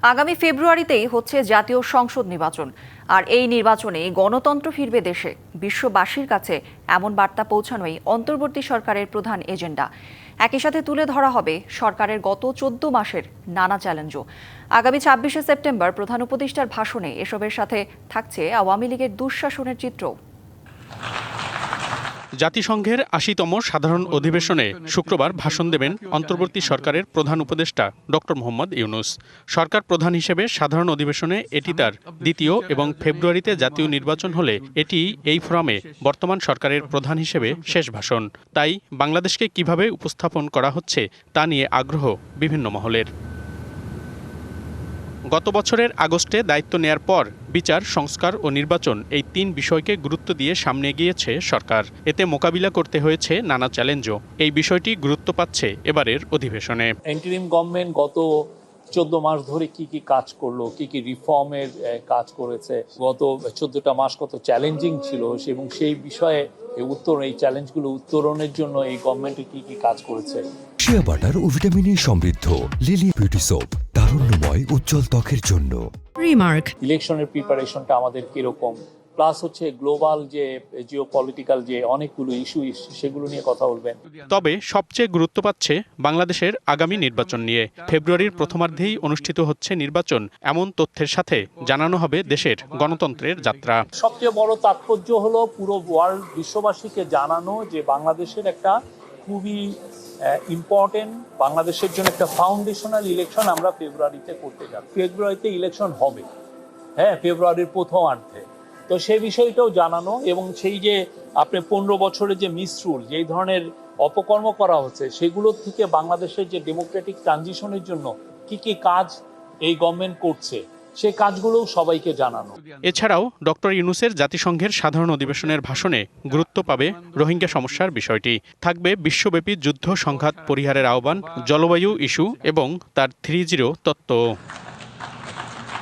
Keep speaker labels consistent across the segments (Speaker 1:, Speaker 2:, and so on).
Speaker 1: আগামী ফেব্রুয়ারিতেই হচ্ছে জাতীয় সংসদ নির্বাচন। আর এই নির্বাচনে গণতন্ত্র ফিরবে দেশে, বিশ্ববাসীর কাছে এমন বার্তা পৌঁছানোই অন্তর্বর্তী সরকারের প্রধান এজেন্ডা। একই সাথে তুলে ধরা হবে সরকারের গত ১৪ মাসের নানা চ্যালেঞ্জও। আগামী ২৬শে সেপ্টেম্বর প্রধান উপদেষ্টার ভাষণে এসবের সাথে থাকছে আওয়ামী লীগের দুঃশাসনের চিত্র।
Speaker 2: জাতিসংঘের ৮০তম সাধারণ অধিবেশনে শুক্রবার ভাষণ দেবেন অন্তর্বর্তী সরকারের প্রধান উপদেষ্টা ডক্টর মোহাম্মদ ইউনূস। সরকার প্রধান হিসেবে সাধারণ অধিবেশনে এটি তার দ্বিতীয় এবং ফেব্রুয়ারিতে জাতীয় নির্বাচন হলে এটি এই ফোরামে বর্তমান সরকারের প্রধান হিসেবে শেষ ভাষণ। তাই বাংলাদেশকে কিভাবে উপস্থাপন করা হচ্ছে তা নিয়ে আগ্রহ বিভিন্ন মহলের। গত বছরের আগস্টে দায়িত্ব নেয়ার পর বিচার, সংস্কার ও নির্বাচন এই ৩ বিষয়কে গুরুত্ব দিয়ে সামনে এগিয়েছে সরকার। এতে মোকাবিলা করতে হয়েছে নানা চ্যালেঞ্জও। এই বিষয়টি গুরুত্ব পাচ্ছে এবারের অধিবেশনে।
Speaker 3: ইন্টারিম গভর্নমেন্ট গত ১৪ মাস ধরে কি কি কাজ করলো, কি কি রিফর্মের কাজ করেছে, গত ১৪টা মাস কত চ্যালেঞ্জিং ছিল এবং সেই বিষয়ে এই চ্যালেঞ্জগুলো উত্তরণের জন্য এই গভর্নমেন্ট কি কি কাজ করেছে।
Speaker 4: শিয়া বাটার ও ভিটামিনে সমৃদ্ধ লিলি বিউটি সোপ, তারুণ্যময় উজ্জ্বল ত্বকের জন্য।
Speaker 5: রিমার্ক,
Speaker 3: ইলেকশনের প্রিপারেশনটা আমাদের কিরকম, প্লাস হচ্ছে গ্লোবাল যে জিওপলিটিক্যাল যে অনেকগুলো ইস্যু সেগুলো নিয়ে কথা বলবেন।
Speaker 2: তবে সবচেয়ে গুরুত্ব পাচ্ছে বাংলাদেশের আগামী নির্বাচন নিয়ে। ফেব্রুয়ারির প্রথমার্ধেই অনুষ্ঠিত হচ্ছে নির্বাচন, এমন তথ্যের সাথে জানানো হবে দেশের গণতন্ত্রের যাত্রা।
Speaker 3: সবচেয়ে বড় তাৎপর্য হলো পুরো ওয়ার্ল্ড বিশ্ববাসীকে জানানো যে বাংলাদেশের একটা খুবই ইম্পর্টেন্ট, বাংলাদেশের জন্য একটা ফাউন্ডেশনাল ইলেকশন আমরা ফেব্রুয়ারিতে করতে যাচ্ছি। ফেব্রুয়ারিতে ইলেকশন হবে, হ্যাঁ, ফেব্রুয়ারির প্রথমার্ধে। তো সেই বিষয়টাও জানানো এবং সেই যে আপনি ১৫ বছরের যে মিসরুল, যেই ধরনের অপকর্ম করা হচ্ছে, সেগুলোর থেকে বাংলাদেশের যে ডেমোক্রেটিক ট্রানজিশনের জন্য কি কি কাজ এই গভর্নমেন্ট করছে, সেই কাজগুলোও সবাইকে জানানো।
Speaker 2: এছাড়াও ডক্টর ইউনূসের জাতিসংঘের সাধারণ অধিবেশনের ভাষণে গুরুত্ব পাবে রোহিঙ্গা সমস্যার বিষয়টি। থাকবে বিশ্বব্যাপী যুদ্ধ সংঘাত পরিহারের আহ্বান, জলবায়ু ইস্যু এবং তার ৩-0 তত্ত্ব।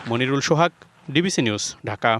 Speaker 2: মনিরুল সোহাগ, ডিবিসি নিউজ, ঢাকা।